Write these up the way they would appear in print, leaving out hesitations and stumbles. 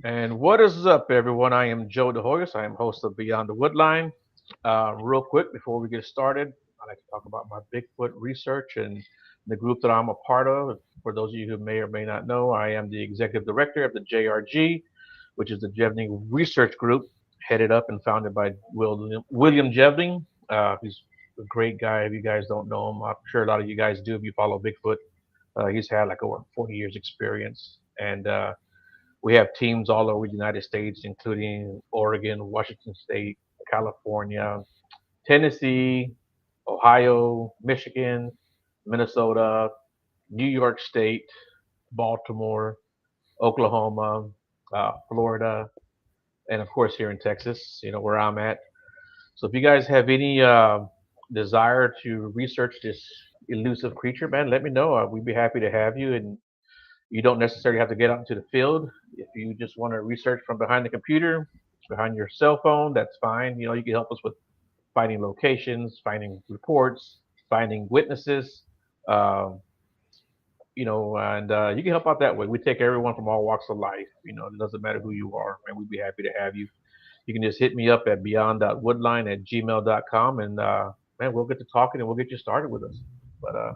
And what is up, everyone? I am joejdh. I am host of Beyond the Woodline. Real quick, before we get started, I'd like to talk about my Bigfoot research and the group that I'm a part of. For those of you who may or may not know, I am the executive director of the JRG, which is the Jevning Research Group, headed up and founded by William Jevning. He's a great guy. If you guys don't know him, I'm sure a lot of you guys do if you follow Bigfoot. He's had like over 40 years experience, and we have teams all over the United States, including Oregon, Washington State, California, Tennessee, Ohio, Michigan, Minnesota, New York State, Baltimore, Oklahoma, Florida, and of course here in Texas, where I'm at. So if you guys have any desire to research this elusive creature, man, let me know. We'd be happy to have you. And you don't necessarily have to get out into the field. If you just want to research from behind the computer, behind your cell phone, that's fine. You can help us with finding locations, finding reports, finding witnesses, um, and you can help out that way. We take everyone from all walks of life. It doesn't matter who you are, and we'd be happy to have you. You can just hit me up at beyond.woodline@gmail.com, and man, we'll get to talking and we'll get you started with us. But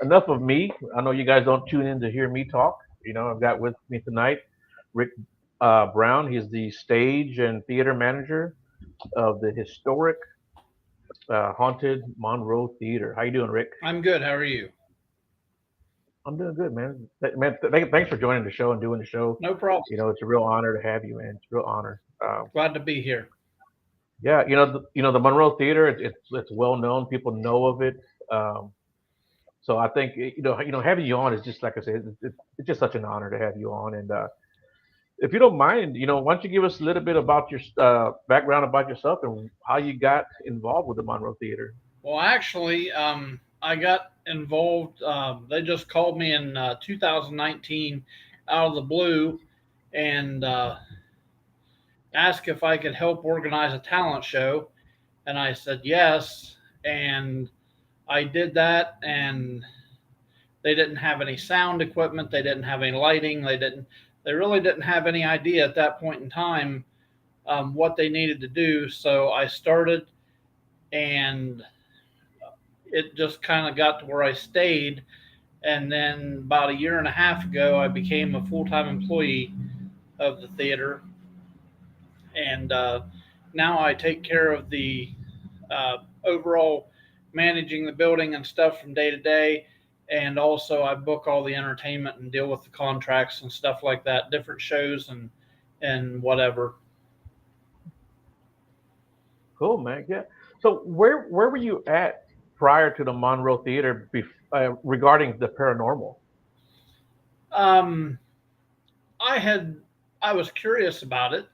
enough of me. I know you guys don't tune in to hear me talk. I've got with me tonight Rick Brown. He's the stage and theater manager of the Historic Haunted Monroe Theatre. How you doing, Rick? I'm good. How are you? I'm doing good, man. Thanks for joining the show and doing the show. No problem. It's a real honor to have you, man. It's a real honor. Glad to be here. Yeah, the Monroe Theater. It's well known. People know of it. Um, so I think having you on is just like I said. It's just such an honor to have you on. And if you don't mind, why don't you give us a little bit about your background about yourself and how you got involved with the Monroe Theater? Well, actually, I got involved. They just called me in 2019 out of the blue and asked if I could help organize a talent show. And I said yes. And I did that. And they didn't have any sound equipment. They didn't have any lighting. They really didn't have any idea at that point in time what they needed to do. So I started and it just kind of got to where I stayed. And then about a year and a half ago, I became a full time employee of the theater. And now I take care of the overall managing the building and stuff from day to day. And also, I book all the entertainment and deal with the contracts and stuff like that, different shows and whatever. Cool, man. Yeah. So where were you at prior to the Monroe Theater regarding the paranormal? Um, I had I was curious about it.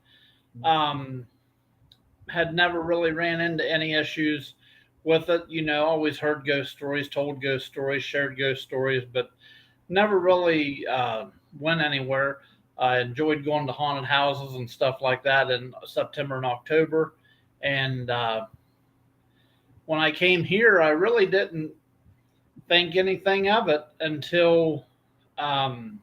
Um, had never really ran into any issues with it. Always heard ghost stories, told ghost stories, shared ghost stories, but never really went anywhere. I enjoyed going to haunted houses and stuff like that in September and October. And when I came here, I really didn't think anything of it until um,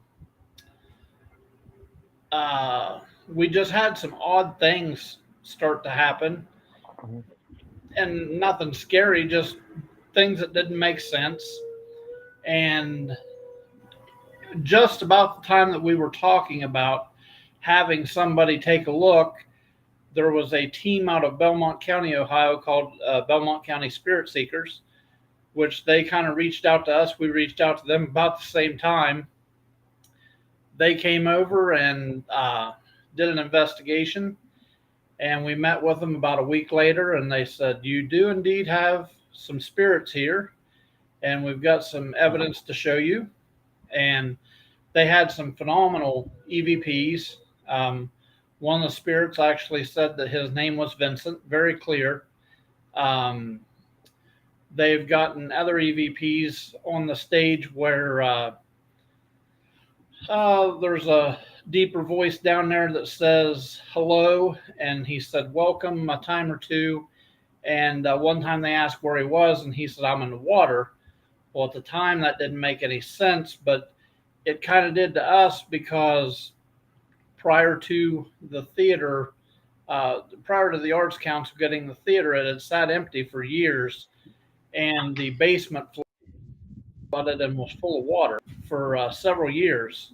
we just had some odd things start to happen, Mhm. and nothing scary, just things that didn't make sense. And just about the time that we were talking about having somebody take a look, there was a team out of Belmont County, Ohio called Belmont County Spirit Seekers, which they kind of reached out to us. We reached out to them about the same time. They came over and did an investigation, and we met with them about a week later, and they said, "You do indeed have some spirits here, and we've got some evidence to show you." And they had some phenomenal EVPs. One of the spirits actually said that his name was Vincent, very clear. Um, they've gotten other EVPs on the stage where there's a deeper voice down there that says hello, and he said welcome a time or two. And one time they asked where he was, and he said, "I'm in the water." Well, at the time, that didn't make any sense, but it kind of did to us because prior to the theater, prior to the Arts Council getting the theater, it had sat empty for years, and the basement flooded and was full of water for several years.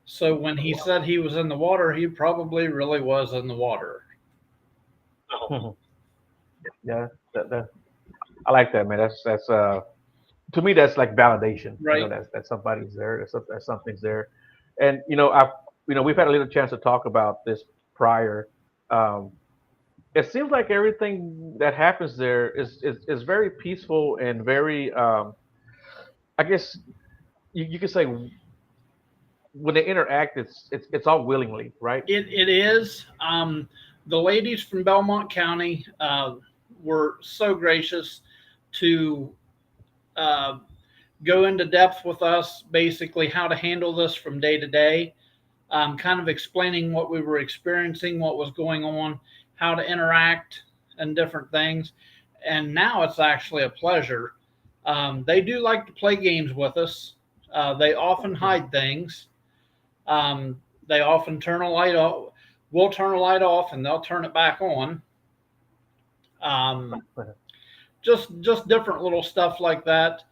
So when he said he was in the water, he probably really was in the water. Yeah, that I like that, man. That's to me that's like validation. You know, Right. that somebody's there, that something's there, and we've had a little chance to talk about this prior. Um, it seems like everything that happens there is very peaceful and very I guess you could say when they interact, it's all willingly, right? It is. The ladies from Belmont County were so gracious to uh, go into depth with us, basically how to handle this from day to day, kind of explaining what we were experiencing, what was going on, how to interact, and different things. And now it's actually a pleasure. They do like to play games with us. They often hide things. They often turn a light off. We'll turn a light off, and they'll turn it back on. Um, just different little stuff like that.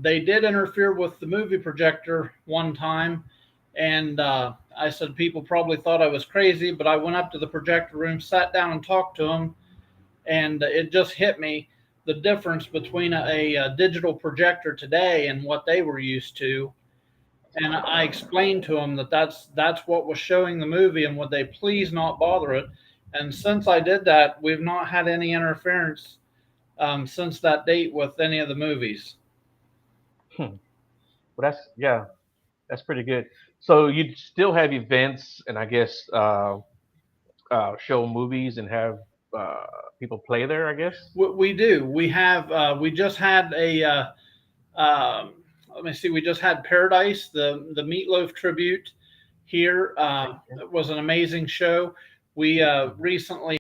They did interfere with the movie projector one time, and I said people probably thought I was crazy, but I went up to the projector room, sat down, and talked to them, and it just hit me the difference between a digital projector today and what they were used to. And I explained to them that that's what was showing the movie, and would they please not bother it. And since I did that, we've not had any interference since that date with any of the movies. Hmm. Well, that's pretty good. So you still have events, and I guess show movies and have uh, people play there. I guess. We do. We have. We just had a. Let me see. We just had Paradise, the Meatloaf tribute here. It was an amazing show. We recently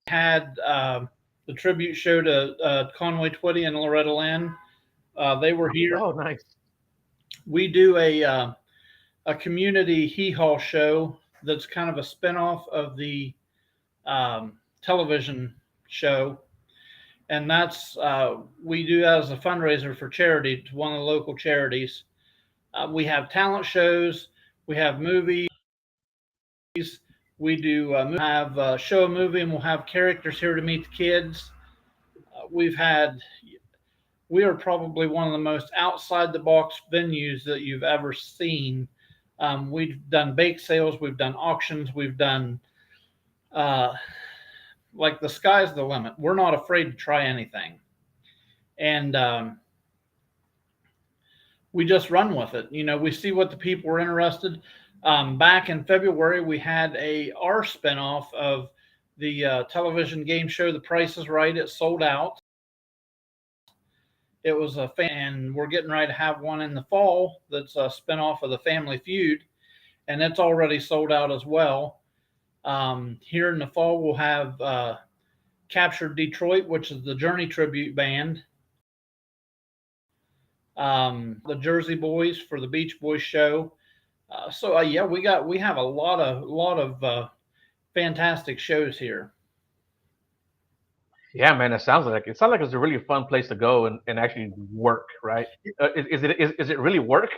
had the tribute show to Conway Twitty and Loretta Lynn. They were here. Oh, nice. We do a community hee haw show that's kind of a spinoff of the television show, and that's we do that as a fundraiser for charity to one of the local charities. We have talent shows, we have movies, we do have show a movie, and we'll have characters here to meet the kids. We've had we are probably one of the most outside the box venues that you've ever seen. We've done bake sales, we've done auctions, we've done uh, like the sky's the limit. We're not afraid to try anything, and we just run with it. You know, we see what the people are interested. Back in February, we had our spinoff of the television game show, The Price is Right. It sold out. It was and we're getting ready to have one in the fall that's a spinoff of the Family Feud, and it's already sold out as well. Here in the fall, we'll have Captured Detroit, which is the Journey tribute band. The Jersey Boys for the Beach Boys show. Yeah, we have a lot of fantastic shows here. Yeah, man, it sounds like it's a really fun place to go and actually work, right? Is it really work?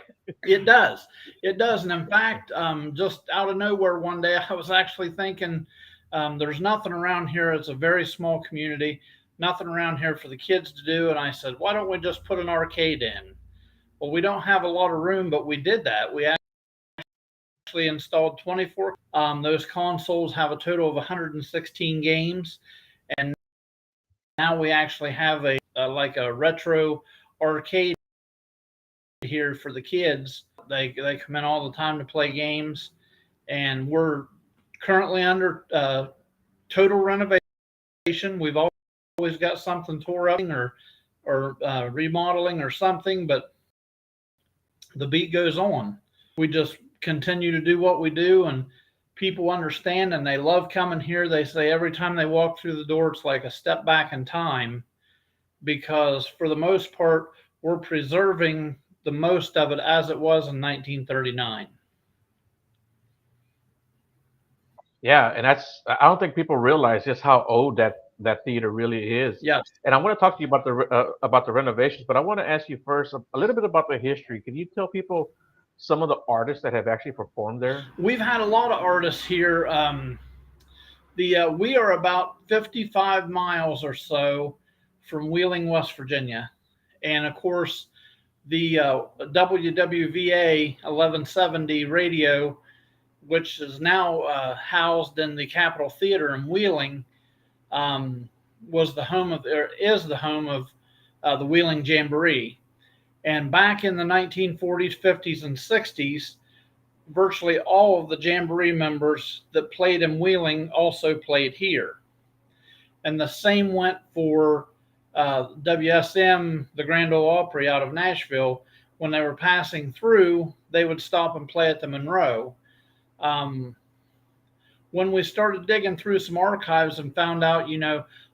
It does. It does. And in fact, just out of nowhere one day, I was actually thinking there's nothing around here. It's a very small community, nothing around here for the kids to do. And I said, why don't we just put an arcade in? Well, we don't have a lot of room, but we did that. We actually installed 24. Those consoles have a total of 116 games. And now we actually have like a retro arcade here for the kids. They come in all the time to play games, and we're currently under total renovation. We've always got something tore up or remodeling or something, but the beat goes on. We just continue to do what we do, and people understand, and they love coming here. They say every time they walk through the door, it's like a step back in time, because for the most part, we're preserving the most of it as it was in 1939. Yeah, and I don't think people realize just how old that theater really is. Yes, And I want to talk to you about the renovations, but I want to ask you first a little bit about the history. Can you tell people some of the artists that have actually performed there? we've had a lot of artists here. The We are about 55 miles or so from Wheeling, West Virginia, and of course the WWVA 1170 radio, which is now housed in the Capitol Theater in Wheeling, um, was the home of, or is the home of, the Wheeling Jamboree. And back in the 1940s, 50s, and 60s, virtually all of the Jamboree members that played in Wheeling also played here. And the same went for WSM, the Grand Ole Opry out of Nashville. When they were passing through, they would stop and play at the Monroe. Um, when we started digging through some archives and found out,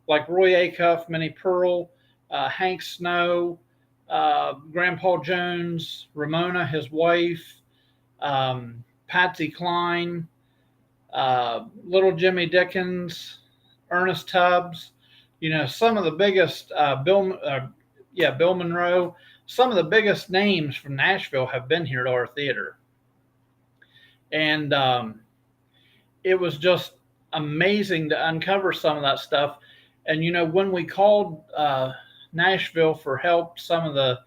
like Roy Acuff, Minnie Pearl, Hank Snow, Grandpa Jones, Ramona, his wife, Patsy Cline, Little Jimmy Dickens, Ernest Tubbs, some of the biggest, Bill Monroe, some of the biggest names from Nashville have been here to our theater. And it was just amazing to uncover some of that stuff. And when we called Nashville for help, some of the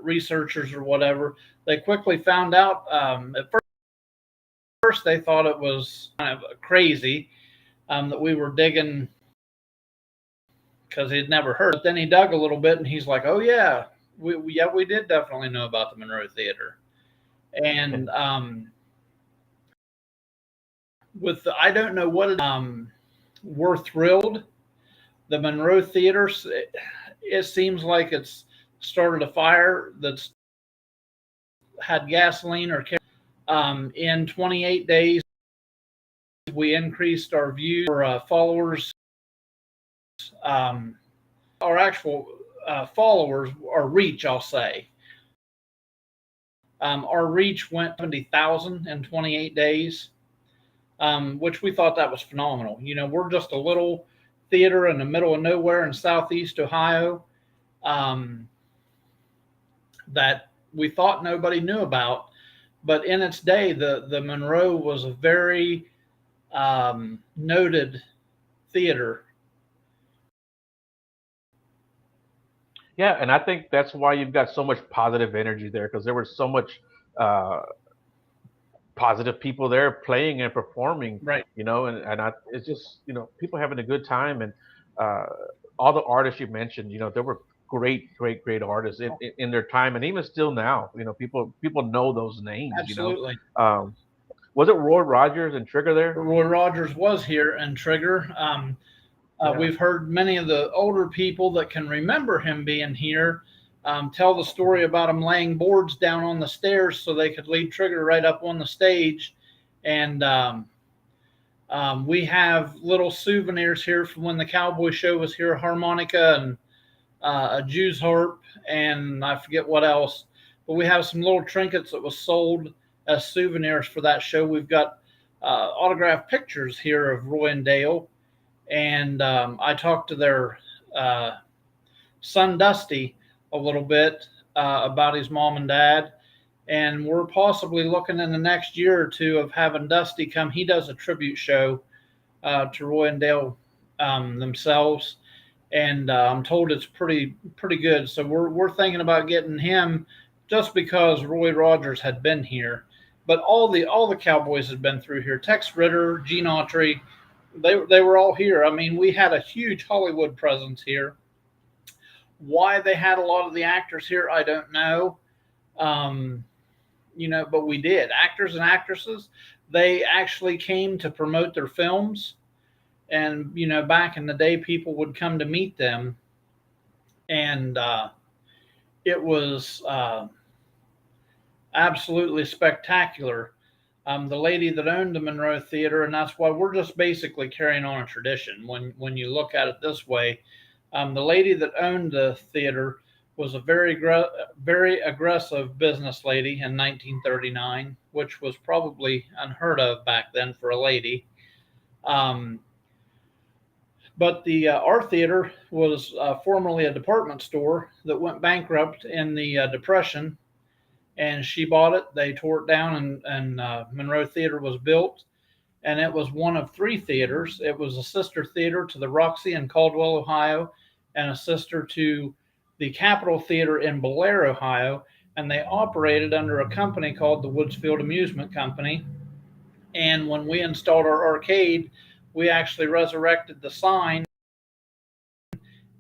researchers or whatever, they quickly found out. At first, they thought it was kind of crazy that we were digging because he'd never heard. But then he dug a little bit, and he's like, "Oh yeah, we did definitely know about the Monroe Theater." And with the, I don't know what we're thrilled. The Monroe Theater, it seems like it's started a fire that's had gasoline or in 28 days. We increased our views, our followers, our actual followers, our reach, I'll say. Our reach went 70,000 in 28 days, which we thought that was phenomenal. We're just a little theater in the middle of nowhere in Southeast Ohio um, that we thought nobody knew about. But in its day, the Monroe was a very noted theater. Yeah, and I think that's why you've got so much positive energy there because there was so much uh, positive people there playing and performing, Right. it's just, people having a good time and uh, all the artists you mentioned, there were great artists in their time and even still now, people know those names. Absolutely. Um, was it Roy Rogers and Trigger there? Roy Rogers was here and Trigger. Yeah. We've heard many of the older people that can remember him being here tell the story about him laying boards down on the stairs so they could lead Trigger right up on the stage. And we have little souvenirs here from when the Cowboy Show was here, a harmonica and a Jew's harp, and I forget what else. But we have some little trinkets that was sold as souvenirs for that show. We've got autographed pictures here of Roy and Dale, and I talked to their son Dusty a little bit about his mom and dad, and we're possibly looking in the next year or two of having Dusty come. He does a tribute show to Roy and Dale themselves, and I'm told it's pretty good. So we're thinking about getting him just because Roy Rogers had been here, but all the Cowboys had been through here. Tex Ritter, Gene Autry, they were all here. I mean, we had a huge Hollywood presence here. Why they had a lot of the actors here, I don't know. Um, but we did. Actors and actresses, they actually came to promote their films. And, back in the day, people would come to meet them. And it was absolutely spectacular. The lady that owned the Monroe Theater, and that's why we're just basically carrying on a tradition when you look at it this way. The lady that owned the theater was a very aggressive business lady in 1939, which was probably unheard of back then for a lady. Um, but the our theater was formerly a department store that went bankrupt in the Depression, and she bought it. They tore it down, and Monroe Theater was built. And it was one of three theaters. It was a sister theater to the Roxy in Caldwell, Ohio, and a sister to the Capitol Theater in Blair, Ohio. And they operated under a company called the Woodsfield Amusement Company. And when we installed our arcade, we actually resurrected the sign,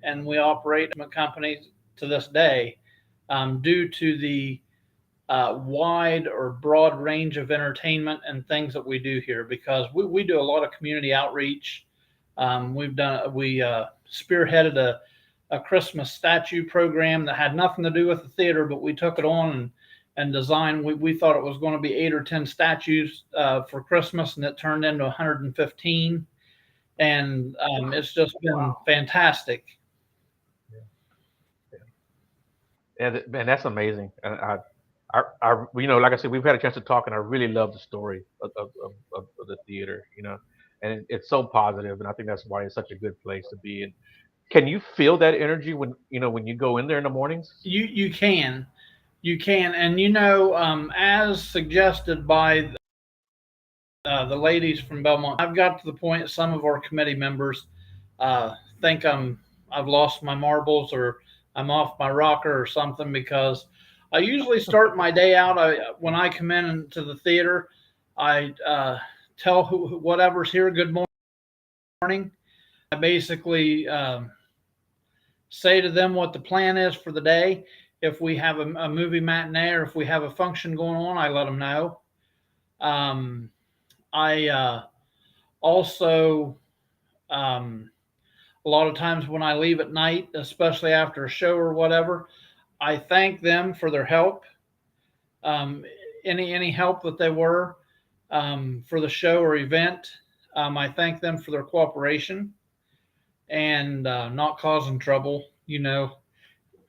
and we operate a company to this day, due to the wide or broad range of entertainment and things that we do here, because we do a lot of community outreach. We spearheaded a Christmas statue program that had nothing to do with the theater, but we took it on and designed. We thought it was going to be 8 or 10 statues for Christmas, and it turned into 115. And it's just been fantastic. And that's amazing. And like I said, we've had a chance to talk, and I really love the story of the theater, and it's so positive, and I think that's why it's such a good place to be. And can you feel that energy when you go in there in the mornings? You can, and as suggested by the ladies from Belmont, I've got to the point some of our committee members think I've lost my marbles, or I'm off my rocker or something, because I usually start my day out. When I come into the theater, I tell whatever's here good morning. I basically say to them what the plan is for the day. If we have a movie matinee, or if we have a function going on, I let them know. I also, a lot of times when I leave at night, especially after a show or whatever, I thank them for their help, any help that they were for the show or event. I thank them for their cooperation and not causing trouble,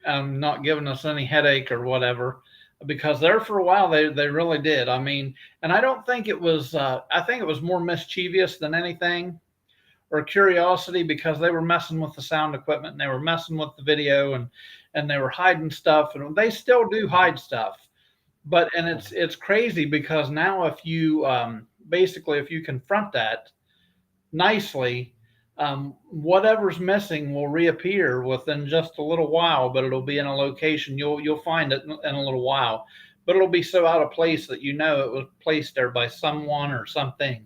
not giving us any headache or whatever. Because there for a while they really did. I mean, and I don't think it was. I think it was more mischievous than anything, or curiosity, because they were messing with the sound equipment, and they were messing with the video, and they were hiding stuff, and they still do hide stuff. But it's crazy, because now if you basically if you confront that nicely, whatever's missing will reappear within just a little while. But it'll be in a location, you'll find it in a little while, but it'll be so out of place that it was placed there by someone or something.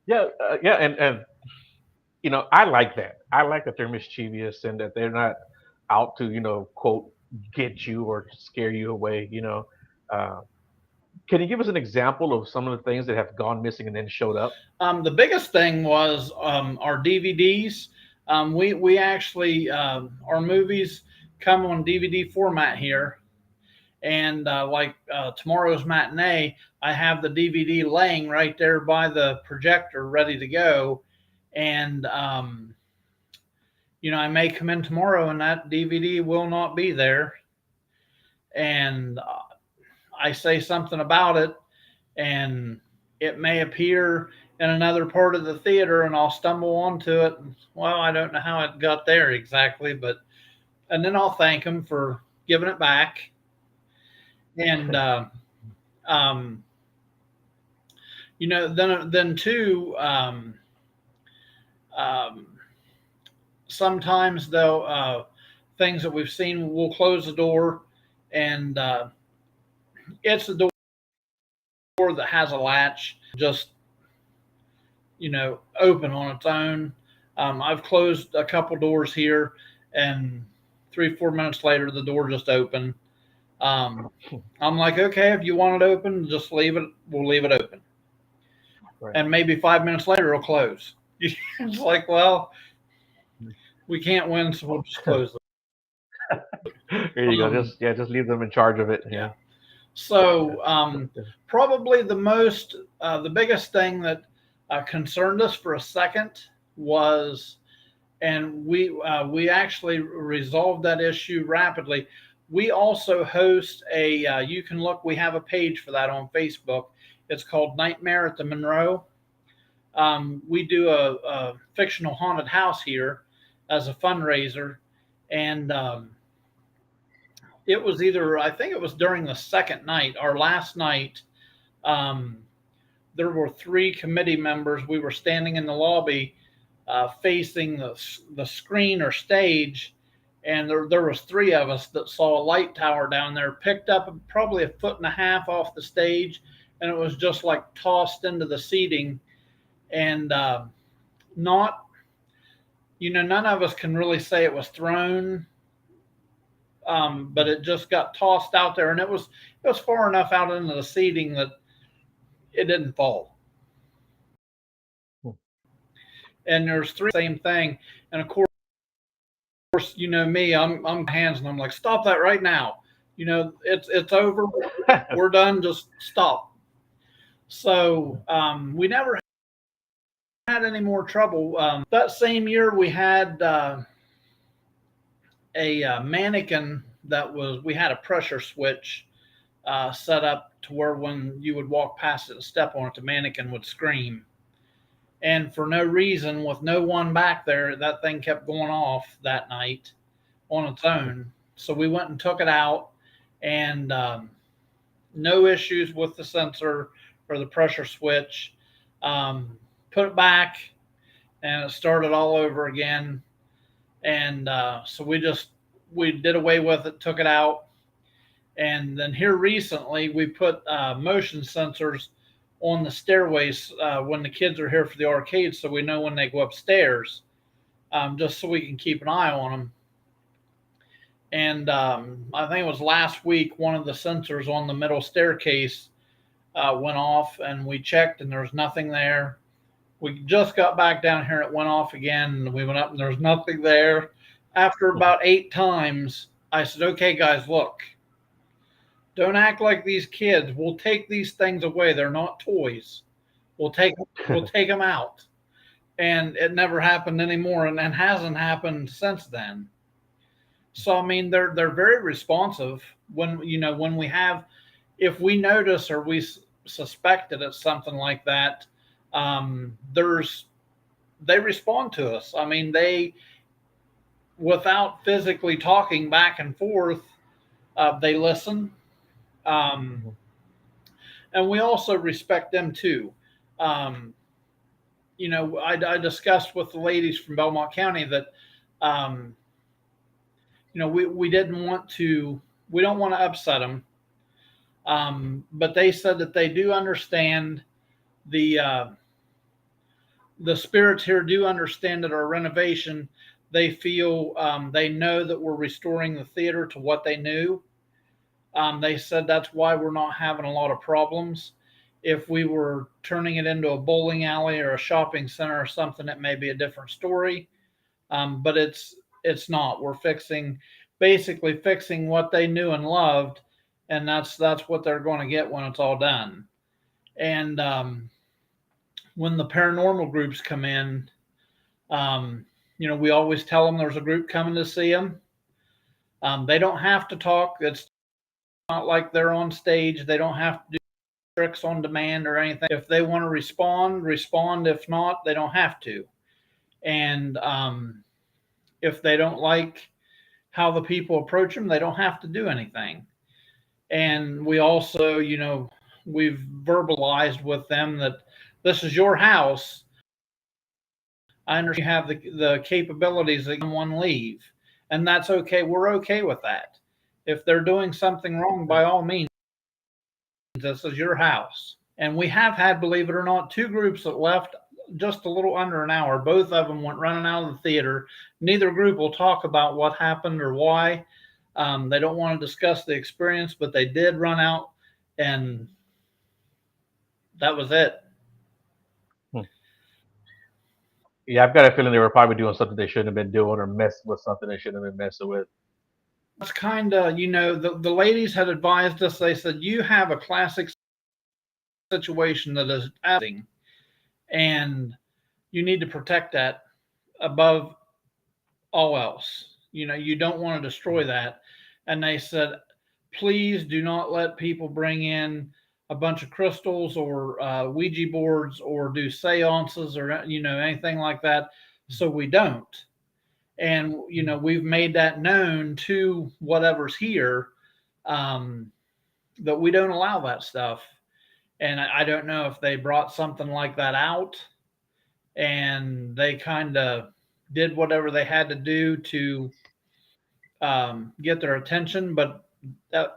Yeah, and I like that. I like that they're mischievous, and that they're not out to quote get you or scare you away. Can you give us an example of some of the things that have gone missing and then showed up? The biggest thing was our DVDs. We actually our movies come on DVD format here, and like tomorrow's matinee, I have the DVD laying right there by the projector, ready to go. And I may come in tomorrow, and that DVD will not be there. And I say something about it, and it may appear in another part of the theater, and I'll stumble onto it. Well, I don't know how it got there exactly, and then I'll thank them for giving it back. And then too, sometimes though, things that we've seen, we'll close the door, and it's the door that has a latch, just open on its own. I've closed a couple doors here, and 3-4 minutes later, the door just opened. I'm like, okay, if you want it open, just leave it. We'll leave it open. Right. And maybe 5 minutes later, it'll close. It's like, well, we can't win, so we'll just close it. There you go. Just leave them in charge of it. Yeah. So probably the biggest thing that concerned us for a second was and we actually resolved that issue rapidly. We also host a you can look. We have a page for that on Facebook. It's called Nightmare at the Monroe. We do a fictional haunted house here as a fundraiser, and it was either, I think it was during the second night, our last night. Um, there were three committee members. We were standing in the lobby, facing the screen or stage, and there was three of us that saw a light tower down there, picked up probably a foot and a half off the stage, and it was just like tossed into the seating, and not, none of us can really say it was thrown, but it just got tossed out there, and it was far enough out into the seating that it didn't fall. And there's three, same thing, and of course, me, I'm hands, and I'm like, stop that right now. It's over. We're done. Just stop. So we never had any more trouble. That same year, we had a mannequin we had a pressure switch set up to where when you would walk past it and step on it, the mannequin would scream. And for no reason, with no one back there, that thing kept going off that night on its own. So we went and took it out, and no issues with the sensor or the pressure switch. Put it back, and it started all over again. And so we did away with it, took it out. And then here recently, we put motion sensors on the stairways when the kids are here for the arcade, so we know when they go upstairs, just so we can keep an eye on them. And I think it was last week, one of the sensors on the middle staircase went off, and we checked, and there was nothing there. We just got back down here, and it went off again, and we went up, and there was nothing there. After about 8 times, I said, okay, guys, look. Don't act like these kids. We'll take these things away. They're not toys. We'll take them out. And it never happened anymore, and hasn't happened since then. So I mean, they're very responsive when we have, if we notice or we suspect that it's something like that. They respond to us. I mean, without physically talking back and forth, they listen. And we also respect them too. I discussed with the ladies from Belmont County that, we don't want to upset them. But they said that they do understand the spirits here do understand that our renovation, they feel, they know that we're restoring the theater to what they knew. They said that's why we're not having a lot of problems. If we were turning it into a bowling alley or a shopping center or something, it may be a different story. But it's not. We're basically fixing what they knew and loved, and that's what they're going to get when it's all done. And when the paranormal groups come in, we always tell them there's a group coming to see them. They don't have to talk. It's not like they're on stage. They don't have to do tricks on demand or anything. If they want to respond. If not, they don't have to. And if they don't like how the people approach them, they don't have to do anything. And we also, we've verbalized with them that this is your house. I understand you have the capabilities that someone leave, and that's okay. We're okay with that. If they're doing something wrong, by all means, this is your house. And we have had, believe it or not, 2 groups that left just a little under an hour. Both of them went running out of the theater. Neither group will talk about what happened or why. They don't want to discuss the experience, but they did run out, and that was it. Yeah, I've got a feeling they were probably doing something they shouldn't have been doing, or messing with something they shouldn't have been messing with. It's kind of, the ladies had advised us. They said, you have a classic situation that is happening, and you need to protect that above all else. You don't want to destroy that. And they said, please do not let people bring in a bunch of crystals or Ouija boards or do seances or anything like that. So we don't. And we've made that known to whatever's here, um, that we don't allow that stuff. And I don't know if they brought something like that out and they kind of did whatever they had to do to get their attention, but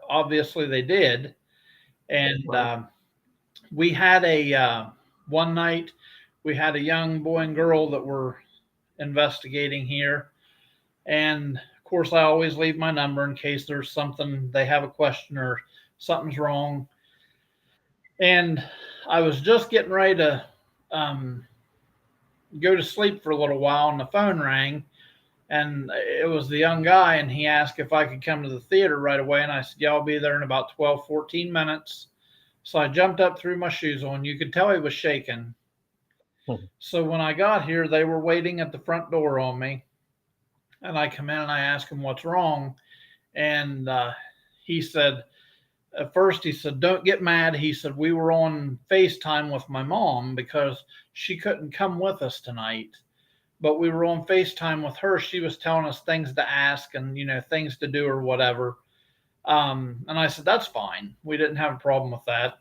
obviously they did. And Right. we had a one night we had a young boy and girl that were investigating here, and of course I always leave my number in case there's something they have a question or something's wrong. And I was just getting ready to um, go to sleep for a little while, and the phone rang, and it was the young guy, and he asked if I could come to the theater right away, and I said, yeah, I'll be there in about 12, 14 minutes. So I jumped up, threw my shoes on. You could tell he was shaking. Mhm. So when I got here, they were waiting at the front door on me, and I come in and I ask him what's wrong, and he said, at first he said, don't get mad. He said, we were on FaceTime with my mom because she couldn't come with us tonight, but we were on FaceTime with her. She was telling us things to ask and things to do or whatever. And I said, that's fine. We didn't have a problem with that.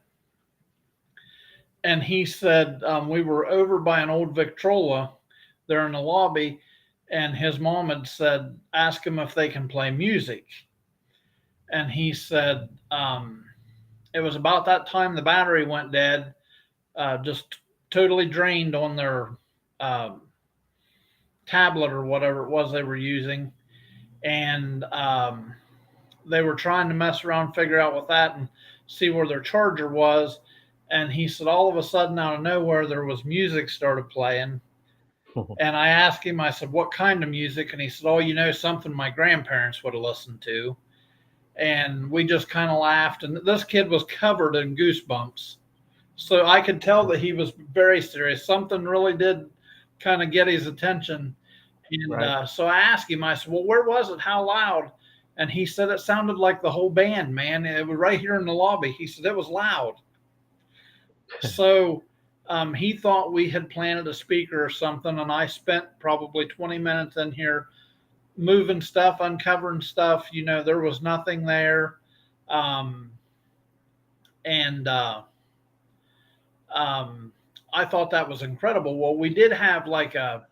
And he said, we were over by an old Victrola there in the lobby, and his mom had said, ask him if they can play music. And he said, it was about that time the battery went dead, just totally drained on their um, tablet or whatever it was they were using. And they were trying to mess around, figure out with that, and see where their charger was. And he said, all of a sudden, out of nowhere, there was music started playing. And I asked him, I said, what kind of music? And he said, oh, something my grandparents would have listened to. And we just kind of laughed. And this kid was covered in goosebumps. So I could tell that he was very serious. Something really did kind of get his attention. And Right. so I asked him, I said, well, where was it? How loud? And he said, it sounded like the whole band, man. It was right here in the lobby. He said, it was loud. So he thought we had planted a speaker or something. And I spent probably 20 minutes in here moving stuff, uncovering stuff. There was nothing there. Um, and um, I thought that was incredible. Well, we did have like a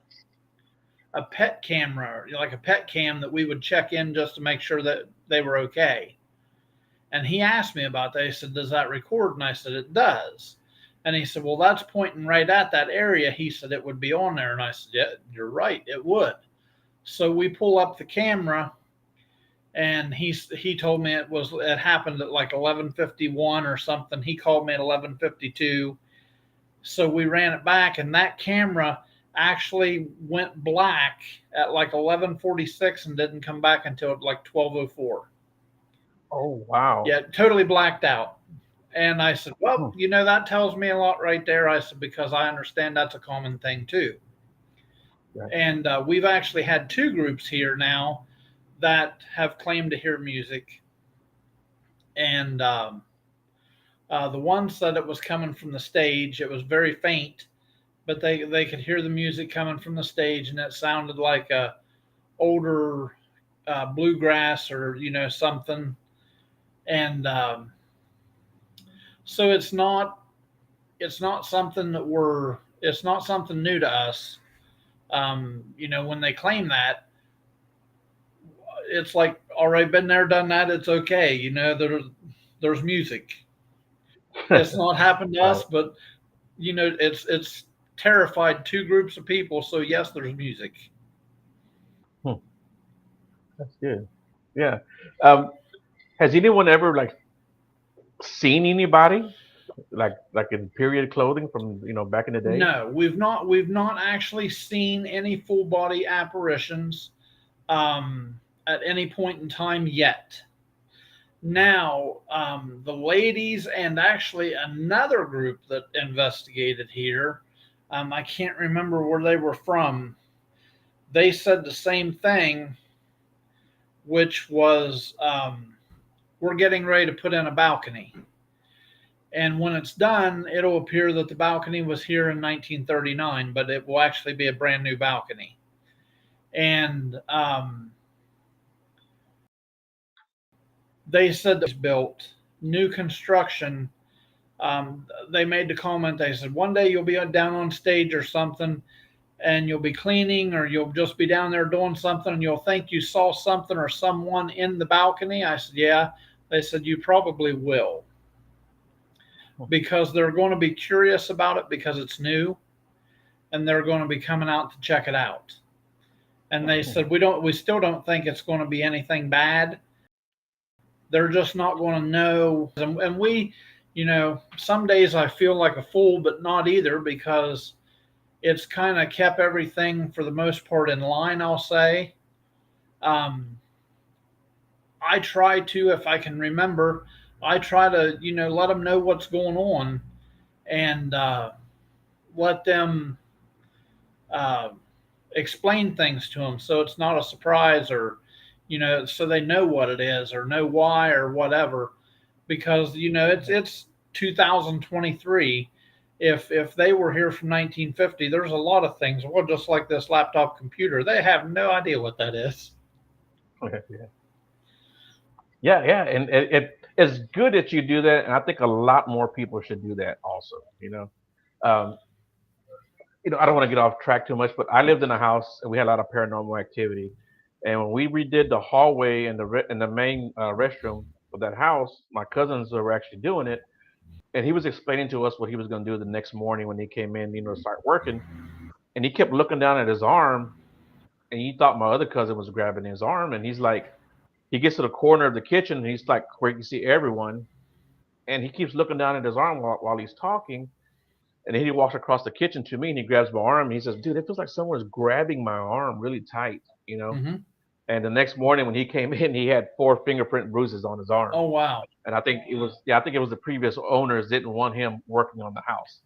pet camera, like a pet cam that we would check in just to make sure that they were okay. And he asked me about that. He said, does that record? And I said, it does. And he said, well, that's pointing right at that area. He said, it would be on there. And I said, yeah, you're right, it would. So we pull up the camera, and he told me it happened at like 11:51 or something. He called me at 11:52. So we ran it back, and that camera actually went black at like 11:46 and didn't come back until like 12:04. Oh, wow. Yeah, totally blacked out. And I said, well, Hmm. that tells me a lot right there. I said, because I understand that's a common thing too. Right. And we've actually had two groups here now that have claimed to hear music. And the one said it was coming from the stage. It was very faint, but they could hear the music coming from the stage, and it sounded like a older bluegrass or something. And so it's not something that it's not something new to us. When they claim that, it's like, all right, been there, done that. It's okay. There's music. It's not happened to Right. us, but it's terrified two groups of people. So yes, there's music. Hmm. That's good. Yeah. Um, has anyone ever like seen anybody like in period clothing from back in the day? No, we've not actually seen any full body apparitions at any point in time yet. Now, the ladies and actually another group that investigated here, I can't remember where they were from, they said the same thing, which was we're getting ready to put in a balcony. And when it's done, it'll appear that the balcony was here in 1939, but it will actually be a brand new balcony. And they said that it was built new construction. They made the comment. They said one day you'll be down on stage or something, and you'll be cleaning, or you'll just be down there doing something, and you'll think you saw something or someone in the balcony. I said, yeah. They said, you probably will, because they're going to be curious about it because it's new, and they're going to be coming out to check it out. And they said, we still don't think it's going to be anything bad. They're just not going to know. And we, some days I feel like a fool, but not either, because it's kind of kept everything for the most part in line, I'll say. I try to, if I can remember, I try to, let them know what's going on, and let them explain things to them so it's not a surprise, or, so they know what it is or know why or whatever. Because, it's 2023. If they were here from 1950, there's a lot of things. Well, just like this laptop computer, they have no idea what that is. Okay, yeah, and it's good that you do that, and I think a lot more people should do that also. Um, I don't want to get off track too much, but I lived in a house and we had a lot of paranormal activity. And when we redid the hallway and the main restroom of that house, my cousins were actually doing it, and he was explaining to us what he was going to do the next morning when he came in, to start working. And he kept looking down at his arm, and he thought my other cousin was grabbing his arm, and he's like, he gets to the corner of the kitchen, and he's like, where you can see everyone, and he keeps looking down at his arm while he's talking. And then he walks across the kitchen to me and he grabs my arm and he says, dude, it feels like someone's grabbing my arm really tight. Mm-hmm. And the next morning when he came in, he had 4 fingerprint bruises on his arm. Oh, wow. And I think it was the previous owners didn't want him working on the house.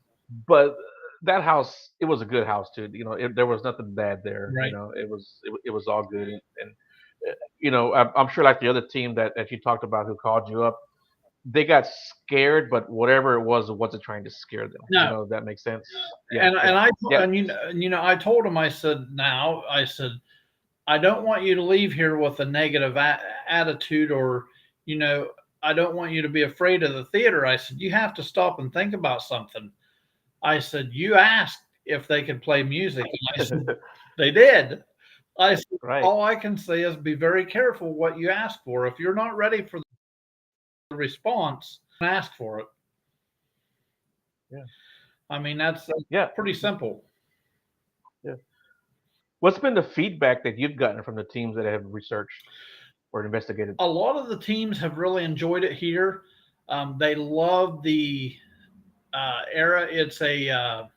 But that house, it was a good house too. There was nothing bad there. Right. It was all good. And I'm sure like the other team that you talked about who called you up, they got scared, but whatever it wasn't trying to scare them. No. That makes sense. Yeah, I told him, I said, I don't want you to leave here with a negative attitude, or, I don't want you to be afraid of the theater. I said, you have to stop and think about something. I said, you asked if they could play music. And I said, they did. I said, right. All I can say is be very careful what you ask for. If you're not ready for the response, ask for it. Yeah. I mean, that's pretty simple. Yeah. What's been the feedback that you've gotten from the teams that have researched or investigated? A lot of the teams have really enjoyed it here. They love the era. It's a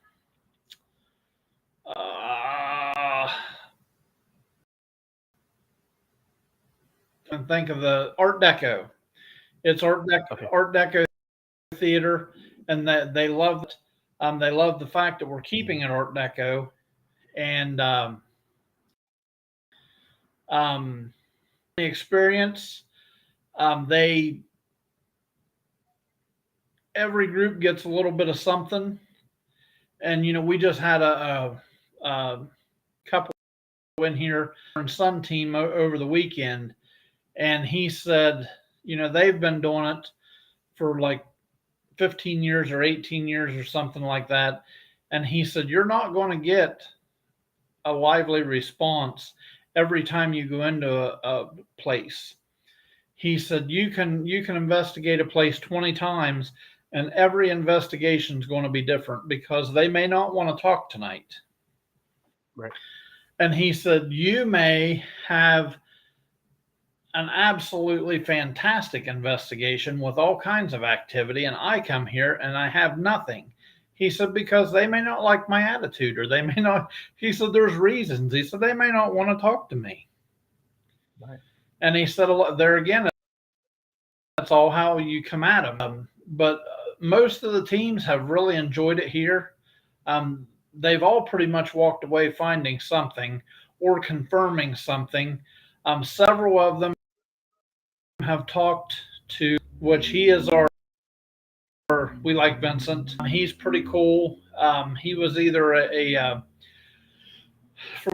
and think of the Art Deco. It's Art Deco theater, and that they love it. They love the fact that we're keeping it Art Deco, and the experience. Every group gets a little bit of something, and we just had a couple in here and son team over the weekend, and he said, they've been doing it for like 15 years or 18 years or something like that. And he said, you're not going to get a lively response every time you go into a place. He said, you can investigate a place 20 times and every investigation is going to be different because they may not want to talk tonight. Right. And he said, you may have an absolutely fantastic investigation with all kinds of activity, and I come here and I have nothing. He said, because they may not like my attitude, or they may not. He said, there's reasons. He said, they may not want to talk to me. Right. And he said, there again, that's all how you come at them. But most of the teams have really enjoyed it here. They've all pretty much walked away finding something, or confirming something. Several of them have talked to, which he is our, we like Vincent. He's pretty cool. He was either from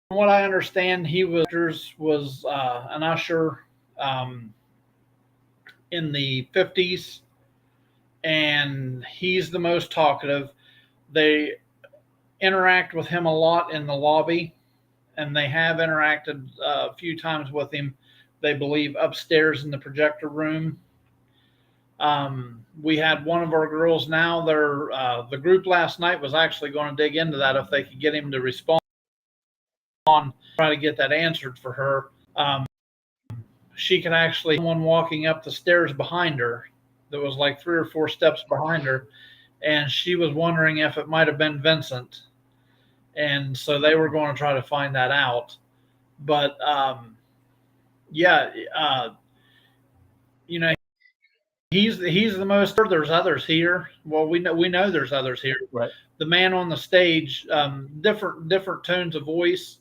what I understand, he was an usher um, in the 50s, and he's the most talkative. They interact with him a lot in the lobby, and they have interacted a few times with him, they believe, upstairs in the projector room. We had one of our girls now, the group last night was actually going to dig into that if they could get him to respond, try to get that answered for her. She could actually, someone walking up the stairs behind her that was like 3 or 4 steps behind her, and she was wondering if it might have been Vincent. And so they were going to try to find that out. But yeah, you know, he's the most. There's others here. Well, we know there's others here. Right. The man on the stage, different tones of voice.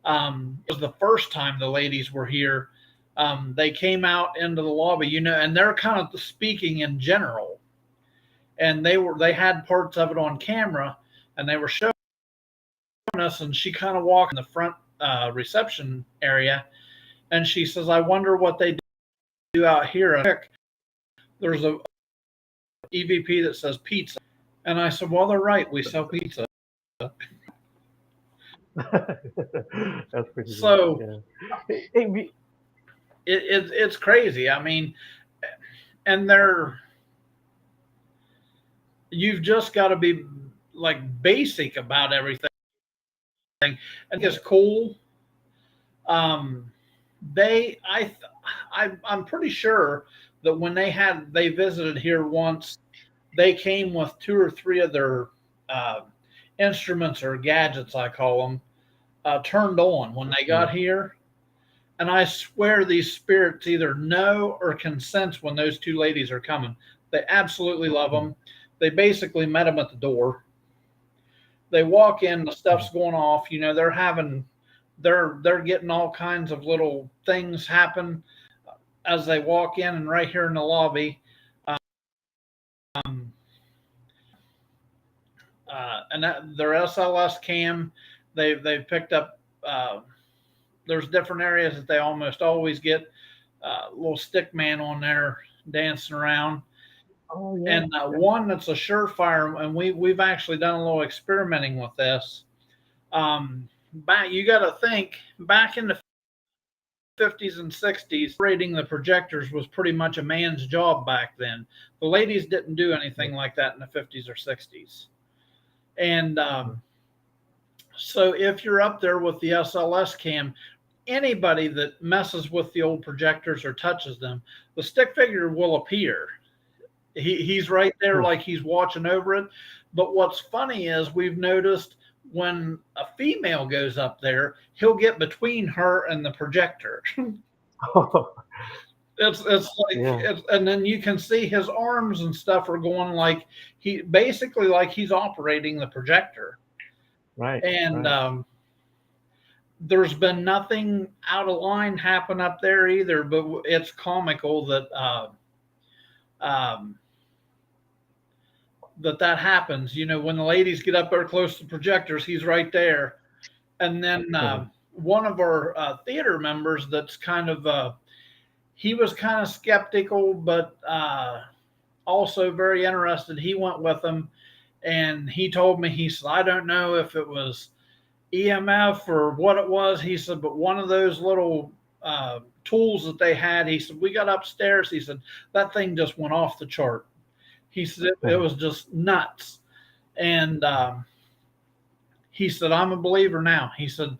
It was the first time the ladies were here. They came out into the lobby, and they're kind of speaking in general, and they had parts of it on camera, and they were showing us. And she kind of walked in the front reception area, and she says, "I wonder what they do out here." There's a EVP that says pizza, and I said, "Well, they're right. We sell pizza." That's pretty So good. Yeah. Hey, it's crazy. I mean, and you've just got to be like basic about everything. I think it's cool. Um, I'm pretty sure that when they visited here once, they came with 2 or 3 of their uh, instruments or gadgets, I call them, turned on when they got here. And I swear these spirits either know or can sense when those 2 ladies are coming. They absolutely love them. They basically met them at the door. They walk in, the stuff's going off. They're getting all kinds of little things happen as they walk in, and right here in the lobby. Um, and their SLS cam, they've picked up. There's different areas that they almost always get little stick man on there dancing around. oh yeah. And one that's a surefire, and we've actually done a little experimenting with this. You got to think back in the 50s and 60s, operating the projectors was pretty much a man's job back then. The ladies didn't do anything like that in the 50s or 60s. And so if you're up there with the SLS cam, anybody that messes with the old projectors or touches them, the stick figure will appear. He's right there like he's watching over it. But what's funny is we've noticed when a female goes up there, he'll get between her and the projector. It's like, Yeah. and then you can see his arms and stuff are going like he's operating the projector. Right. And Right. there's been nothing out of line happen up there either, but it's comical that um, that happens. When the ladies get up there close to projectors, he's right there. And then one of our theater members that's kind of he was kind of skeptical, but also very interested. He went with them, and he told me, he said, "I don't know if it was EMF or what it was." He said, "But one of those little tools that they had," he said, "we got upstairs." He said, "That thing just went off the chart." He said, it was just nuts. And he said, "I'm a believer now." He said,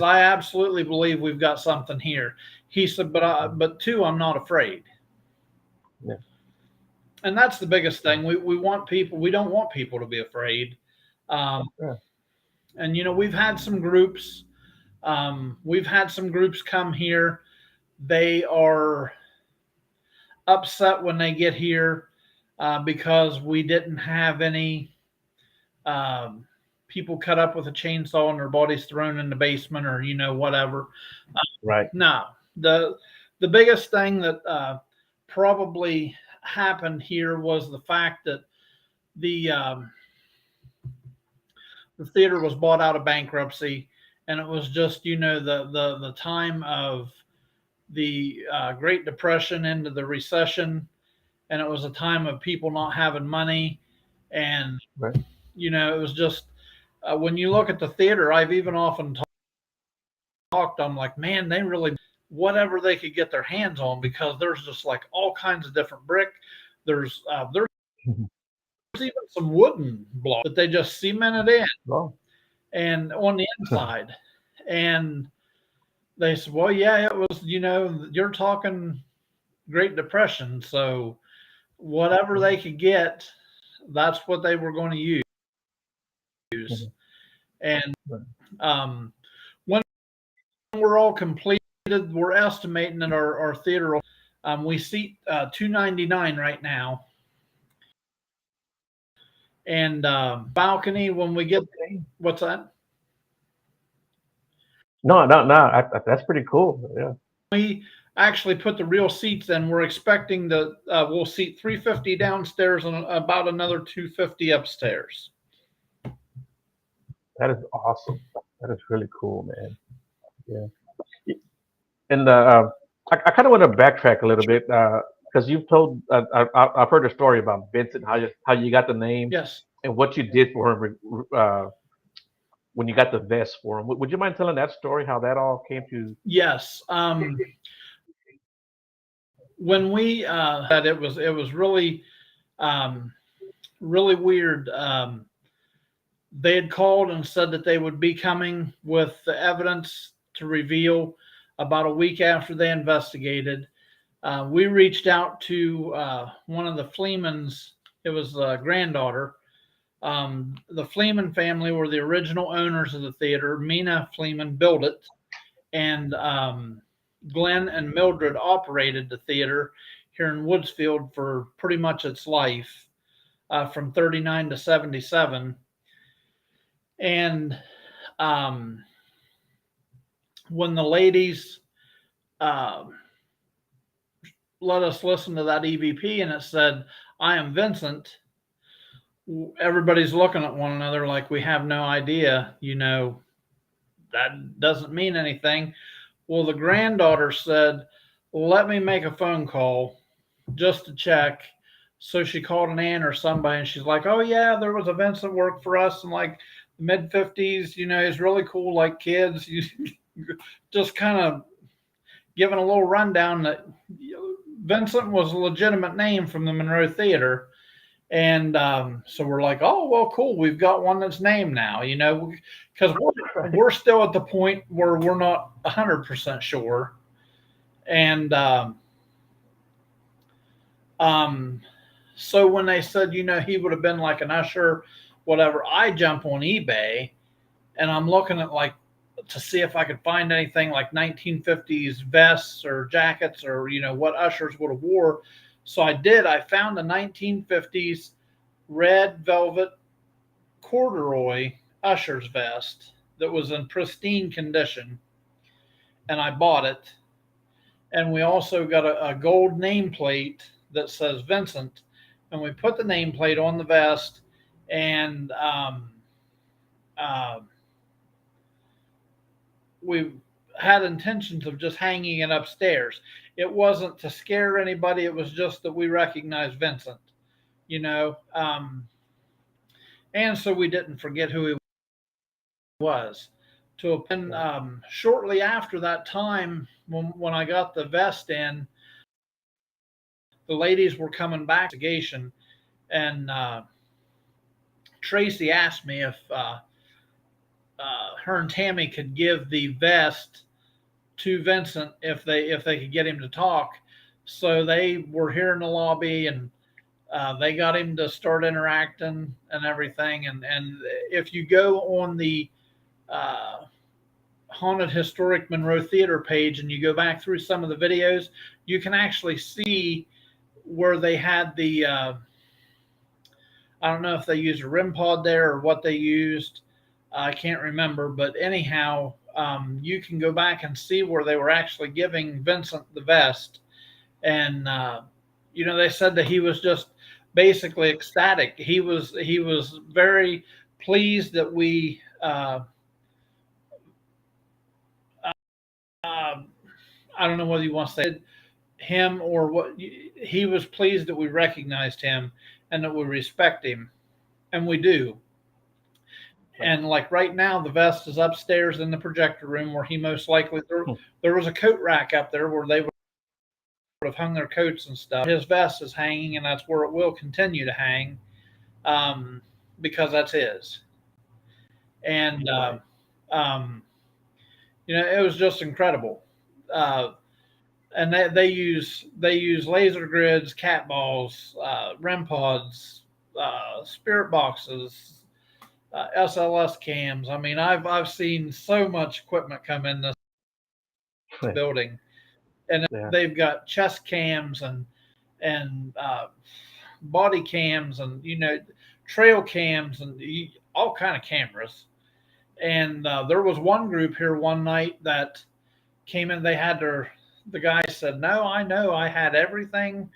"I absolutely believe we've got something here." He said, but two, I'm not afraid." Yeah. And that's the biggest thing. We want people. We don't want people to be afraid. Yeah. And we've had some groups. We've had some groups come here. They are upset when they get here because we didn't have any um, people cut up with a chainsaw and their bodies thrown in the basement, or whatever. Right. No, the biggest thing that probably happened here was the fact that the the theater was bought out of bankruptcy, and it was just the time of the Great Depression into the recession, and it was a time of people not having money, and Right. it was just when you look at the theater, I've even often talked. I'm like, man, they really whatever they could get their hands on, because there's just like all kinds of different brick. There's Mhm. even some wooden blocks that they just cemented in Well, and on the inside. And they said, well, yeah, it was, you're talking Great Depression. So whatever they could get, that's what they were going to use. mhm. And Right. when we're all completed, we're estimating that our theater, we seat 299 right now. And balcony, when we get, what's that? No, no, no. That's pretty cool. Yeah. We actually put the real seats in. We're expecting that we'll seat 350 downstairs and about another 250 upstairs. That is awesome. That is really cool, man. Yeah. And I kind of want to backtrack a little bit because you've told I've heard a story about Vincent, how you got the name Yes. and what you did for him when you got the vest for him. Would you mind telling that story? How that all came to? Yes. When we had it was really really weird. They had called and said that they would be coming with the evidence to reveal about a week after they investigated. We reached out to one of the Fleemans. It was the granddaughter. The Fleeman family were the original owners of the theater. Mina Fleeman built it, and Glenn and Mildred operated the theater here in Woodsfield for pretty much its life, from 39 to 77. And um, when the ladies uh, let us listen to that EVP and it said, I am Vincent, everybody's looking at one another like we have no idea, that doesn't mean anything. Well, the granddaughter said, let me make a phone call just to check. So she called an aunt or somebody, and she's like, oh, yeah, there was a Vincent worked for us in like the mid 50s. He's really cool, like kids. You just kind of giving a little rundown that Vincent was a legitimate name from the Monroe Theater. And so we're like, oh, well, cool. We've got one that's named now, because we're still at the point where we're not 100% sure. And so when they said, he would have been like an usher, whatever, I jump on eBay and I'm looking at like to see if I could find anything like 1950s vests or jackets or, what ushers would have wore. So I did. I found a 1950s red velvet corduroy usher's vest that was in pristine condition, and I bought it. And we also got a gold nameplate that says Vincent, and we put the nameplate on the vest, and uh, we had intentions of just hanging it upstairs. It wasn't to scare anybody. It was just that we recognized Vincent, and so we didn't forget who he was. To append, shortly after that time, when I got the vest in, the ladies were coming back to investigation, and Tracy asked me if her and Tammy could give the vest to Vincent if they could get him to talk. So they were here in the lobby, and they got him to start interacting and everything. And if you go on the Haunted Historic Monroe Theater page and you go back through some of the videos, you can actually see where they had the I don't know if they used a REM pod there or what they used, I can't remember, but anyhow, you can go back and see where they were actually giving Vincent the vest, and they said that he was just basically ecstatic. He was very pleased that we. Uh, I don't know whether you want to say him or what. He was pleased that we recognized him and that we respect him, and we do. Right. And like right now, the vest is upstairs in the projector room where he most likely there was a coat rack up there where they would have hung their coats and stuff. His vest is hanging, and that's where it will continue to hang, um, because that's his. And Right. um, it was just incredible. Uh, and they use laser grids, cat balls, REM pods, spirit boxes, SLS cams. I mean, I've seen so much equipment come in this building, and Yeah. they've got chest cams and body cams and trail cams and all kind of cameras. And there was one group here one night that came in. They had the guy said, "No, I know, I had everything,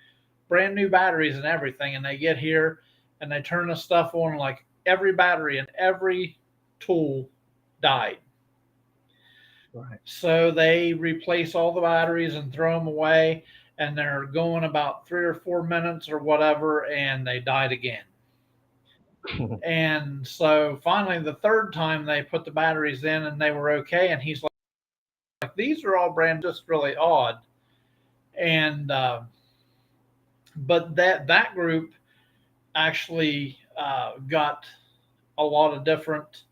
brand new batteries and everything." And they get here and they turn the stuff on, like every battery and every tool died. Right. So they replace all the batteries and throw them away. And they're going about 3 or 4 minutes or whatever, and they died again. And so finally, the third time they put the batteries in and they were okay. And he's like, "These are all brand, just really odd." And but that group actually got a lot of different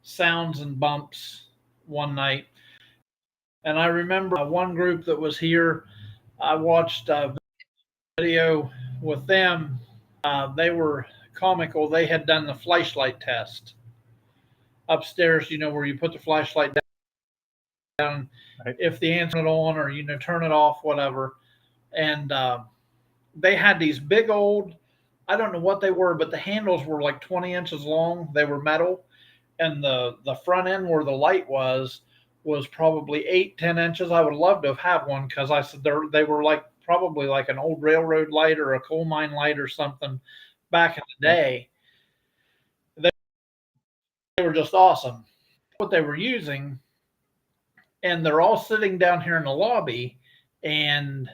sounds and bumps one night. And I remember one group that was here. I watched a video with them. They were comical. They had done the flashlight test upstairs. Where you put the flashlight down, Right. if the ant's on, or turn it off, whatever. And they had these big old. I don't know what they were, but the handles were like 20 inches long. They were metal, and the front end where the light was probably 8-10 inches. I would love to have had one because I said they were like probably like an old railroad light or a coal mine light or something back in the Right. day. They were just awesome. What they were using, and they're all sitting down here in the lobby, and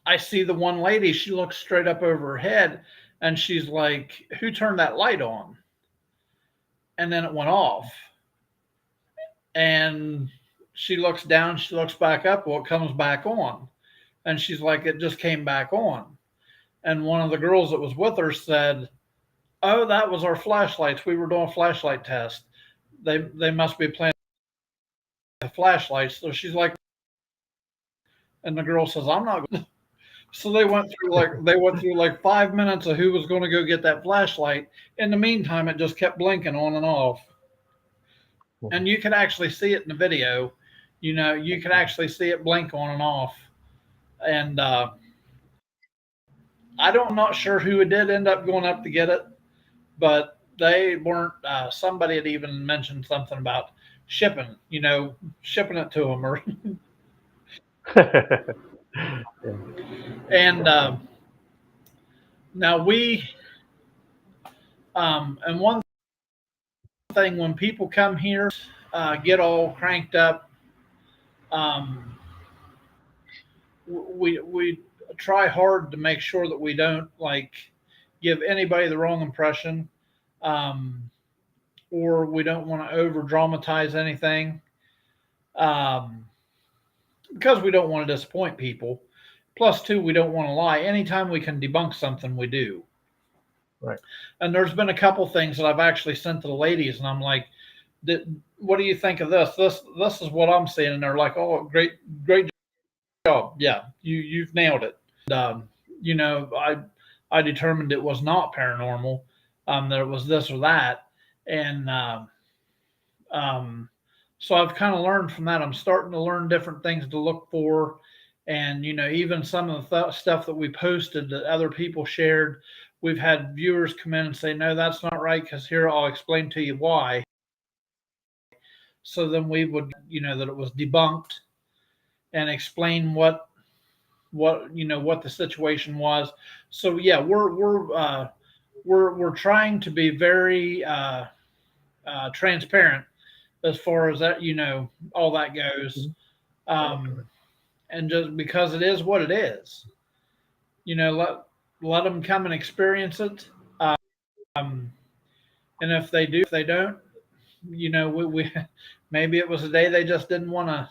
I see the one lady. She looks straight up over her head, and she's like, "Who turned that light on?" And then it went off. And she looks down, she looks back up, well, it comes back on. And she's like, "It just came back on." And one of the girls that was with her said, "Oh, that was our flashlights. We were doing a flashlight test. They must be playing the flashlights." So she's like, and the girl says, "I'm not going." So they went through like 5 minutes of who was going to go get that flashlight. In the meantime, it just kept blinking on and off. And you could actually see it in the video. You could actually see it blink on and off. And I'm not sure who did end up going up to get it, but they weren't. Somebody had even mentioned something about shipping, shipping it to them, or Yeah. and now and one thing when people come here, get all cranked up, um, we try hard to make sure that we don't like give anybody the wrong impression, um, or we don't want to over dramatize anything, um, because we don't want to disappoint people. Plus, two, we don't want to lie. Anytime we can debunk something, we do. Right. And there's been a couple things that I've actually sent to the ladies, and I'm like, "What do you think of this? This is what I'm seeing." And they're like, "Oh, great, great job. Yeah, you've nailed it." Um, I determined it was not paranormal. That it was this or that, and um, so I've kind of learned from that. I'm starting to learn different things to look for, and even some of the stuff that we posted that other people shared. we've had viewers come in and say, no, that's not right, because here I'll explain to you why. So then we would, that it was debunked and explain what the situation was. So yeah, we're trying to be very transparent as far as that, all that goes. Um, and just because it is what it is, let them come and experience it. Um, and if they don't, we maybe it was a day they just didn't want to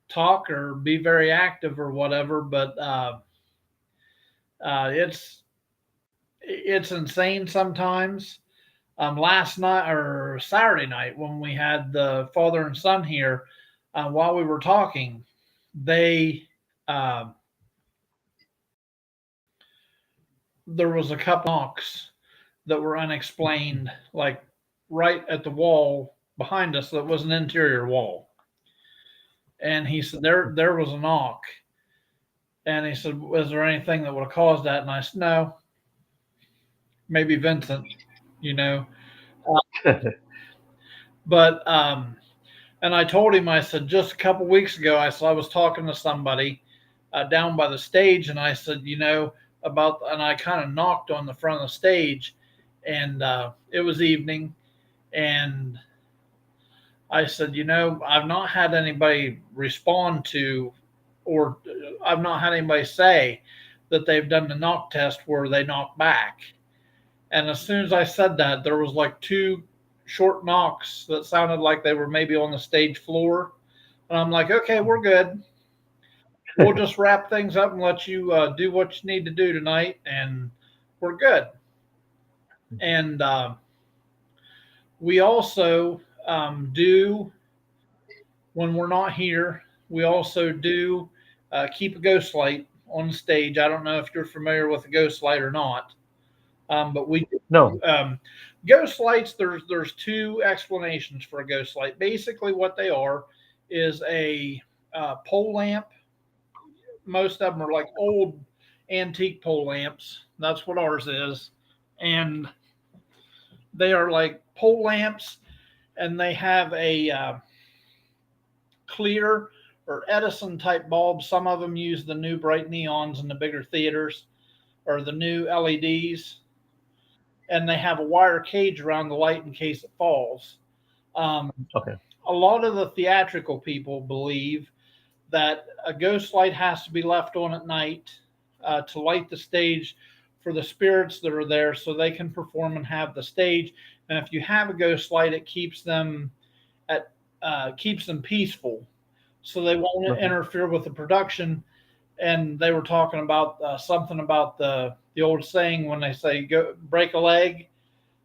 talk or be very active or whatever. But it's insane sometimes. Last night or Saturday night when we had the father and son here, while we were talking, they uh, there was a couple knocks that were unexplained, like right at the wall behind us. That was an interior wall, and he said there was a knock, and he said, "Was there anything that would have caused that?" And I said, "No, maybe Vincent, you know." But and I told him, I said, just a couple weeks ago, I said I was talking to somebody down by the stage, and I said, and I kind of knocked on the front of the stage, and it was evening, and I said, I've not had anybody respond to, or I've not had anybody say that they've done the knock test where they knock back. And as soon as I said that, there was like two short knocks that sounded like they were maybe on the stage floor. And I'm like, okay, we're good. We'll just wrap things up and let you do what you need to do tonight, and we're good. And we also do, when we're not here, we also do keep a ghost light on the stage. I don't know if you're familiar with a ghost light or not, but we No. ghost lights. There's two explanations for a ghost light. Basically, what they are is a pole lamp. Most of them are like old antique pole lamps. That's what ours is, and they are like pole lamps, and they have a clear or Edison type bulbs. Some of them use the new bright neons in the bigger theaters or the new LEDs, and they have a wire cage around the light in case it falls. Um, Okay. a lot of the theatrical people believe that a ghost light has to be left on at night to light the stage for the spirits that are there so they can perform and have the stage. And if you have a ghost light, it keeps them peaceful, so they won't Okay. interfere with the production. And they were talking about something about the old saying when they say go break a leg,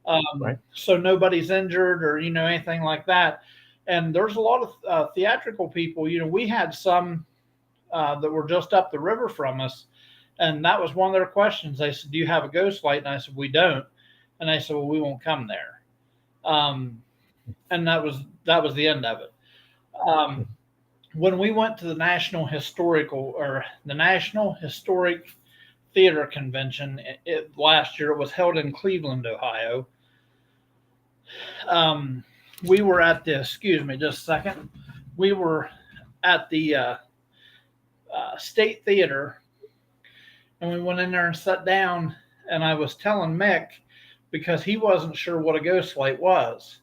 Right. so nobody's injured or anything like that. And there's a lot of theatrical people. We had some that were just up the river from us, and that was one of their questions. They said, "Do you have a ghost light?" And I said, "We don't." And they said, "Well, we won't come there." Um, and that was the end of it. Um, when we went to the National Historic Theater Convention last year, it was held in Cleveland, Ohio. Um, we were at the excuse me just a second. We were at the State Theater, and we went in there and sat down. And I was telling Mick because he wasn't sure what a ghost light was.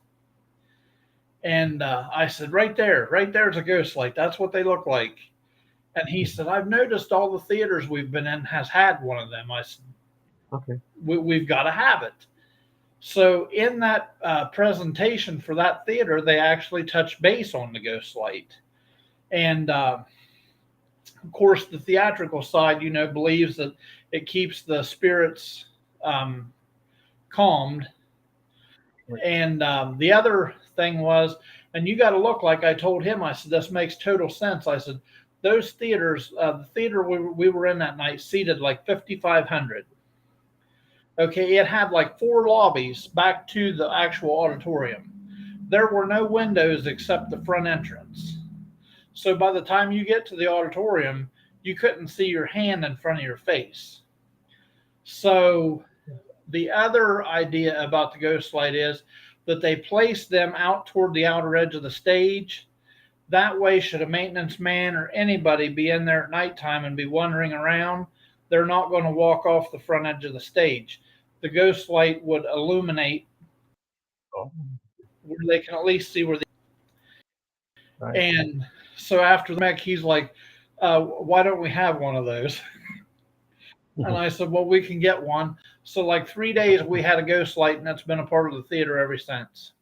And I said, right there's a ghost light. That's what they look like. And he said, I've noticed all the theaters we've been in has had one of them. I said, Okay. we've got to have it. So in that presentation for that theater, they actually touched base on the ghost light. And of course, the theatrical side, believes that it keeps the spirits calmed. Right. And the other thing was, and you got to look, like I told him, I said, this makes total sense. I said, those theaters, the theater we were in that night seated like 5,500. Okay, it had like four lobbies back to the actual auditorium. There were no windows except the front entrance. So by the time you get to the auditorium, you couldn't see your hand in front of your face. So The other idea about the ghost light is that they place them out toward the outer edge of the stage. That way, should a maintenance man or anybody be in there at nighttime and be wandering around, they're not going to walk off the front edge of the stage. The ghost light would illuminate Oh, where they can at least see where. right. And so after the mech, he's like, "Why don't we have one of those?" And I said, "Well, we can get one." So like 3 days, we had a ghost light, and that's been a part of the theater ever since.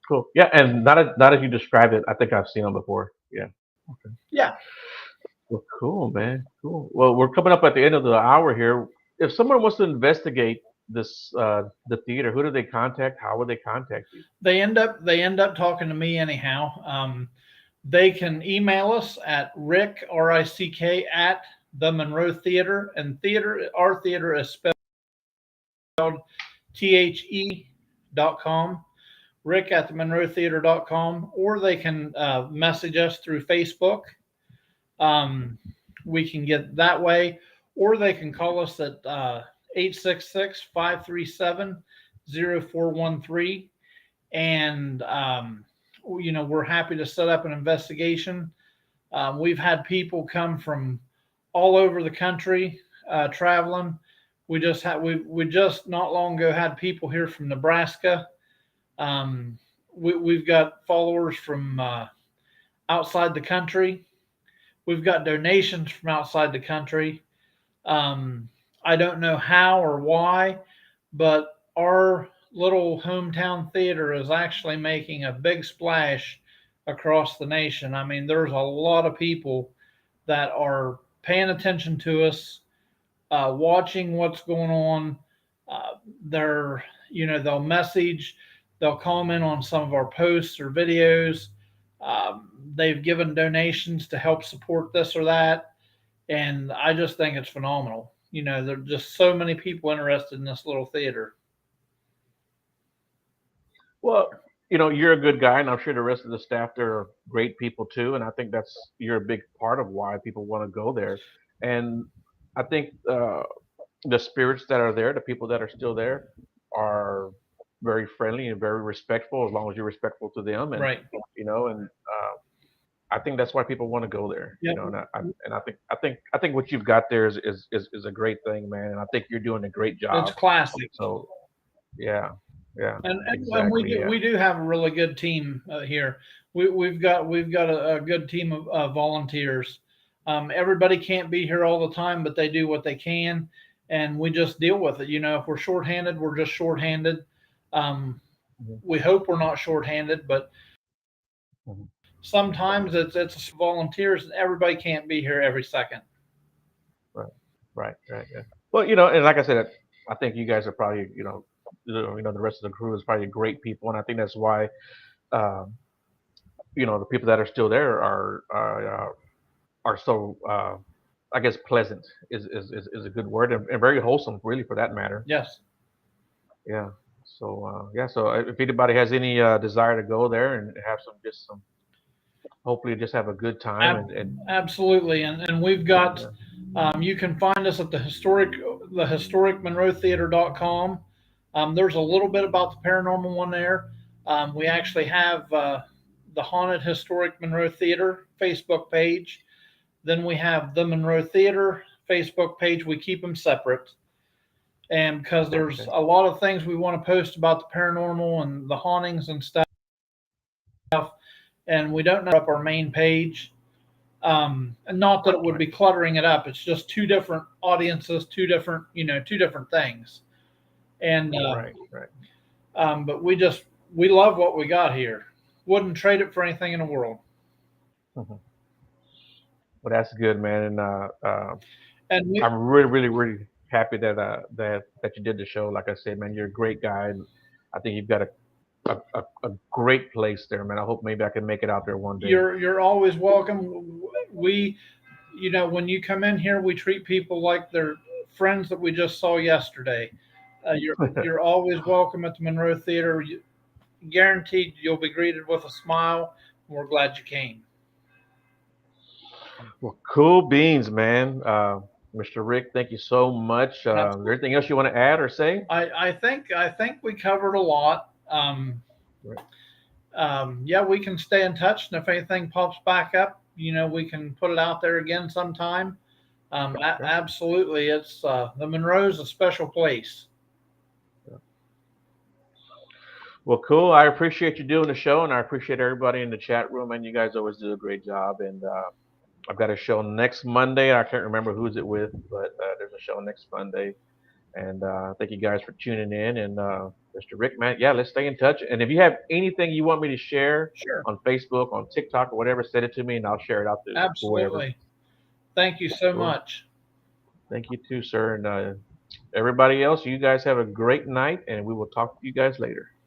Cool. Yeah, and not as you described it, I think I've seen them before. Yeah. Okay. Yeah, Well, cool, man. Cool. Well, we're coming up at the end of the hour here. If someone wants to investigate the theater, who do they contact? How would they contact you? they end up talking to me anyhow. They can email us at rick at the Monroe Theater, and theater our theater is spelled the.com. Rick at the monroetheater.com, or they can message us through Facebook. Um, we can get that way, or they can call us at 866 And, we're happy to set up an investigation. We've had people come from all over the country traveling. We just not long ago had people here from Nebraska. We've got followers from outside the country. We've got donations from outside the country. I don't know how or why, but our little hometown theater is actually making a big splash across the nation. I mean, there's a lot of people that are paying attention to us, watching what's going on. They're, they'll message, they'll comment on some of our posts or videos. They've given donations to help support this or that. And I just think it's phenomenal. There are just so many people interested in this little theater. Well, you're a good guy, and I'm sure the rest of the staff there are great people too. And I think you're a big part of why people want to go there. And I think the spirits that are there, the people that are still there, are very friendly and very respectful, as long as you're respectful to them. And Right. and I think that's why people want to go there. Yep. And I think what you've got there is a great thing, man. And I think you're doing a great It's job. classic. So yeah, yeah, And we exactly, do yeah. we do have a really good team here. We've got a good team of volunteers. Everybody can't be here all the time, but they do what they can, and we just deal with it. If we're shorthanded, we're just shorthanded. Um, Mhm, we hope we're not shorthanded, but mhm. sometimes it's volunteers, and everybody can't be here every second. Right, right, yeah. Well, and like I said, I think you guys are probably, the rest of the crew is probably great people, and I think that's why, um, the people that are still there are so, I guess, pleasant is a good word, and very wholesome, really, for that matter. Yes. Yeah. So yeah. So if anybody has any desire to go there and have some, hopefully just have a good time and Absolutely, and we've got. yeah. You can find us at the historic Monroe Theater.com. There's a little bit about the paranormal one there. We actually have the Haunted Historic Monroe Theater Facebook page. Then we have the Monroe Theater Facebook page. We keep them separate, and because there's Okay. a lot of things we want to post about the paranormal and the hauntings and stuff, and we don't know up our main page. And not that it would Right. be cluttering it up. It's just two different audiences, two different things. And Right. Right. but we love what we got here. Wouldn't trade it for anything in the world. Mhm. Well, that's good, man. And And we, I'm really, really, really happy that you did the show. Like I said, man, you're a great guy, and I think you've got a great place there, man. I hope maybe I can make it out there one day. you're always welcome. We, when you come in here, we treat people like they're friends that we just saw yesterday. You're always welcome at the Monroe Theater. Guaranteed, you'll be greeted with a smile. We're glad you came. Well, cool beans, man. Mr. Rick, thank you so much. Is there Absolutely. anything else you want to add or say? I think we covered a lot. Right. Yeah, we can stay in touch, and if anything pops back up, we can put it out there again sometime. Okay. Absolutely, it's the Monroe's a special place. Well, cool. I appreciate you doing the show, and I appreciate everybody in the chat room. And you guys always do a great job. And I've got a show next Monday. I can't remember who's it with, but there's a show next Monday. And thank you guys for tuning in. And Mr. Rick, man, yeah, let's stay in touch. And if you have anything you want me to share Sure, on Facebook, on TikTok, or whatever, send it to me, and I'll share it out to whoever. absolutely. Thank you so Cool. much. Thank you too, sir. And everybody else, you guys have a great night, and we will talk to you guys later.